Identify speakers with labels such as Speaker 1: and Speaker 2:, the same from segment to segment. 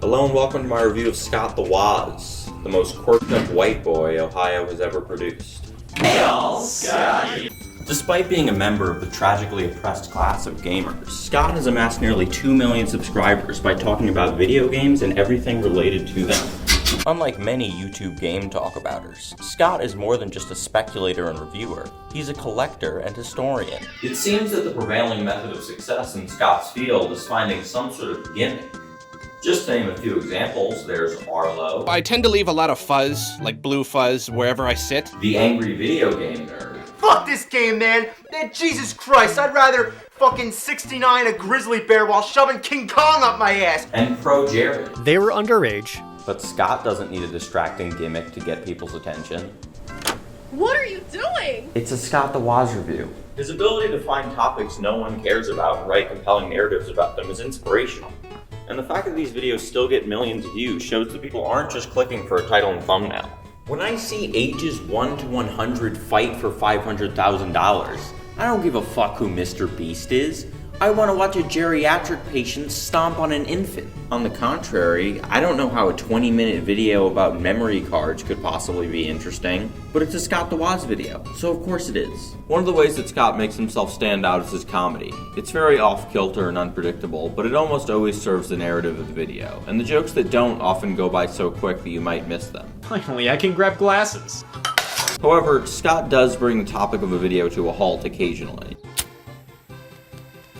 Speaker 1: Hello and welcome to my review of Scott the Woz, the most quirked up white boy Ohio has ever produced.
Speaker 2: Hail, Scott!
Speaker 1: Despite being a member of the tragically oppressed class of gamers, Scott has amassed nearly 2 million subscribers by talking about video games and everything related to them. Unlike many YouTube game talkabouters, Scott is more than just a speculator and reviewer. He's a collector and historian. It seems that the prevailing method of success in Scott's field is finding some sort of gimmick. Just to name a few examples, there's Arlo.
Speaker 3: I tend to leave a lot of fuzz, like blue fuzz, wherever I sit.
Speaker 1: The angry video game nerd.
Speaker 4: Fuck this game, man! Jesus Christ, I'd rather fucking 69 a grizzly bear while shoving King Kong up my ass!
Speaker 1: And Pro Jerry.
Speaker 5: They were underage.
Speaker 1: But Scott doesn't need a distracting gimmick to get people's attention.
Speaker 6: What are you doing?
Speaker 1: It's a Scott the Woz review. His ability to find topics no one cares about and write compelling narratives about them is inspirational. And the fact that these videos still get millions of views shows that people aren't just clicking for a title and thumbnail. When I see ages 1 to 100 fight for $500,000, I don't give a fuck who Mr. Beast is. I want to watch a geriatric patient stomp on an infant. On the contrary, I don't know how a 20-minute video about memory cards could possibly be interesting, but it's a Scott the Woz video, so of course it is. One of the ways that Scott makes himself stand out is his comedy. It's very off-kilter and unpredictable, but it almost always serves the narrative of the video, and the jokes that don't often go by so quick that you might miss them.
Speaker 2: Finally, I can grab glasses.
Speaker 1: However, Scott does bring the topic of a video to a halt occasionally.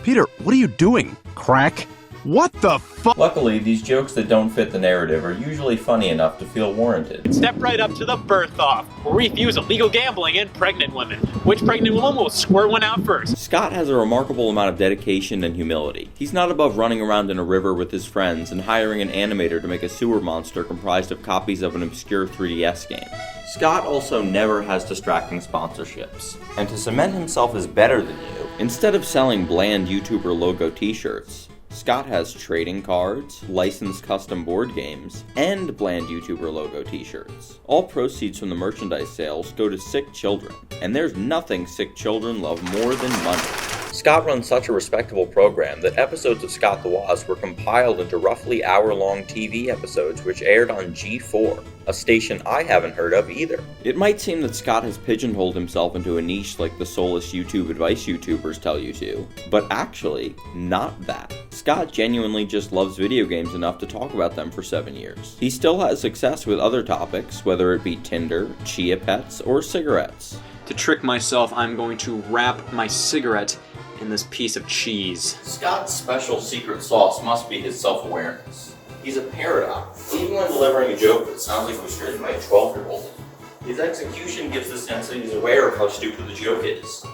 Speaker 7: Peter, what are you doing? Crack? What the fuck?
Speaker 1: Luckily, these jokes that don't fit the narrative are usually funny enough to feel warranted.
Speaker 2: Step right up to the birth off, where we fuse illegal gambling in pregnant women. Which pregnant woman will squirt one out first?
Speaker 1: Scott has a remarkable amount of dedication and humility. He's not above running around in a river with his friends and hiring an animator to make a sewer monster comprised of copies of an obscure 3DS game. Scott also never has distracting sponsorships. And to cement himself as better than you, instead of selling bland YouTuber logo t-shirts, Scott has trading cards, licensed custom board games, and bland YouTuber logo t-shirts. All proceeds from the merchandise sales go to sick children, and there's nothing sick children love more than money. Scott runs such a respectable program that episodes of Scott the Woz were compiled into roughly hour-long TV episodes which aired on G4, a station I haven't heard of either. It might seem that Scott has pigeonholed himself into a niche like the soulless YouTube advice YouTubers tell you to, but actually, not that. Scott genuinely just loves video games enough to talk about them for 7 years. He still has success with other topics, whether it be Tinder, chia pets, or cigarettes.
Speaker 8: To trick myself, I'm going to wrap my cigarette in this piece of cheese.
Speaker 1: Scott's special secret sauce must be his self-awareness. He's a paradox. Even when delivering a joke that sounds like it was written by a 12-year-old, his execution gives the sense that he's aware of how stupid the joke is,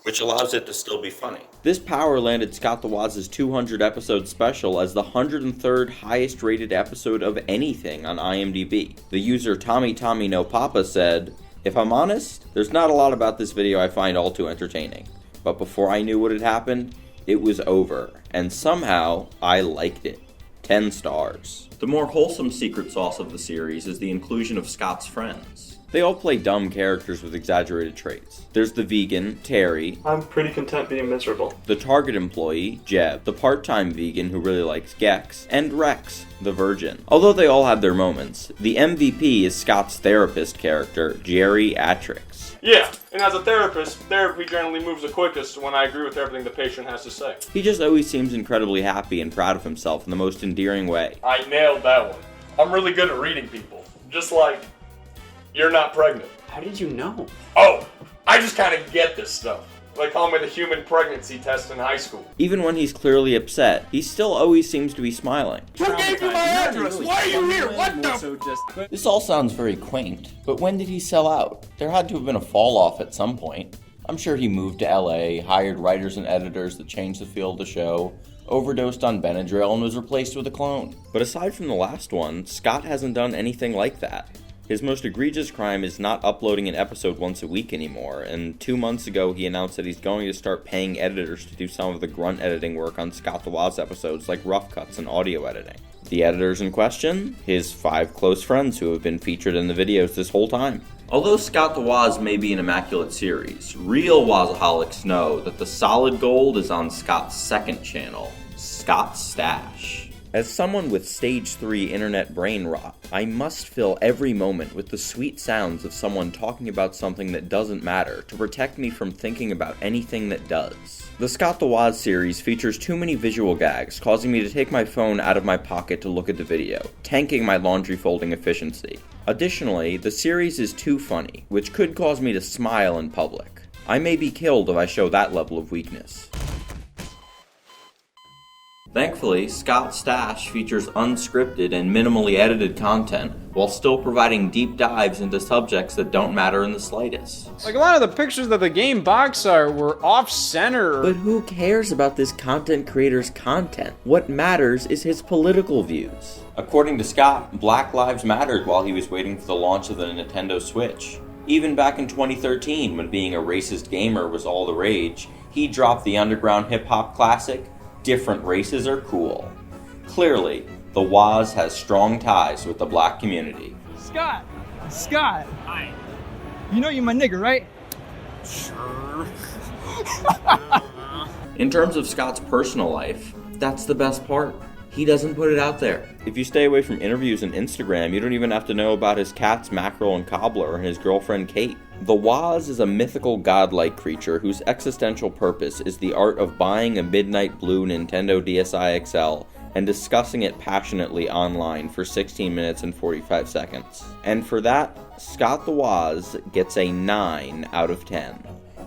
Speaker 1: which allows it to still be funny. This power landed Scott the Woz's 200 episode special as the 103rd highest rated episode of anything on IMDb. The user Tommy No Papa said, "If I'm honest, there's not a lot about this video I find all too entertaining. But before I knew what had happened, it was over, and somehow I liked it. 10 stars. The more wholesome secret sauce of the series is the inclusion of Scott's friends. They all play dumb characters with exaggerated traits. There's the vegan, Terry.
Speaker 9: I'm pretty content being miserable.
Speaker 1: The Target employee, Jeb. The part-time vegan who really likes Gex. And Rex, the virgin. Although they all have their moments, the MVP is Scott's therapist character, Geriatrix.
Speaker 9: Yeah, and as a therapist, therapy generally moves the quickest when I agree with everything the patient has to say.
Speaker 1: He just always seems incredibly happy and proud of himself in the most endearing way.
Speaker 9: I nailed that one. I'm really good at reading people. Just like, you're not pregnant.
Speaker 8: How did you know?
Speaker 9: Oh, I just kind of get this stuff. They call me the human pregnancy test in high school.
Speaker 1: Even when he's clearly upset, he still always seems to be smiling.
Speaker 4: Who gave you my address? Why are you here? What the?
Speaker 1: This all sounds very quaint, but when did he sell out? There had to have been a fall off at some point. I'm sure he moved to LA, hired writers and editors that changed the feel of the show, overdosed on Benadryl, and was replaced with a clone. But aside from the last one, Scott hasn't done anything like that. His most egregious crime is not uploading an episode once a week anymore, and 2 months ago he announced that he's going to start paying editors to do some of the grunt editing work on Scott the Woz episodes like rough cuts and audio editing. The editors in question? His 5 close friends who have been featured in the videos this whole time. Although Scott the Woz may be an immaculate series, real Wozaholics know that the solid gold is on Scott's second channel, Scott's Stash. As someone with stage 3 internet brain rot, I must fill every moment with the sweet sounds of someone talking about something that doesn't matter to protect me from thinking about anything that does. The Scott the Woz series features too many visual gags, causing me to take my phone out of my pocket to look at the video, tanking my laundry folding efficiency. Additionally, the series is too funny, which could cause me to smile in public. I may be killed if I show that level of weakness. Thankfully, Scott's stash features unscripted and minimally edited content, while still providing deep dives into subjects that don't matter in the slightest.
Speaker 5: Like, a lot of the pictures of the game box art were off-center.
Speaker 1: But who cares about this content creator's content? What matters is his political views. According to Scott, Black Lives mattered while he was waiting for the launch of the Nintendo Switch. Even back in 2013, when being a racist gamer was all the rage, he dropped the underground hip-hop classic, "Different races are cool." Clearly, the Woz has strong ties with the black community.
Speaker 10: Scott! Hi. You know you're my nigga, right?
Speaker 2: Sure.
Speaker 1: In terms of Scott's personal life, that's the best part. He doesn't put it out there. If you stay away from interviews and Instagram, you don't even have to know about his cats Mackerel and Cobbler and his girlfriend Kate. The Woz is a mythical godlike creature whose existential purpose is the art of buying a midnight blue Nintendo DSi XL and discussing it passionately online for 16 minutes and 45 seconds. And for that, Scott the Woz gets a 9 out of 10.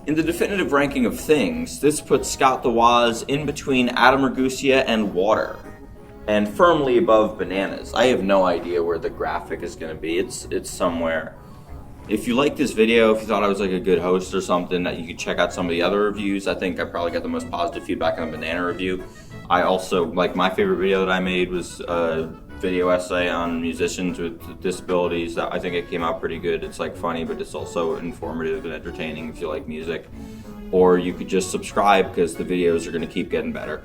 Speaker 1: In the definitive ranking of things, this puts Scott the Woz in between Adam Ragusea and water, and firmly above bananas. I have no idea where the graphic is going to be. It's somewhere. If you liked this video, if you thought I was like a good host or something, that you could check out some of the other reviews. I think I probably got the most positive feedback on the banana review. I also, like, my favorite video that I made was a video essay on musicians with disabilities. I think it came out pretty good. It's like funny, but it's also informative and entertaining if you like music. Or you could just subscribe because the videos are going to keep getting better.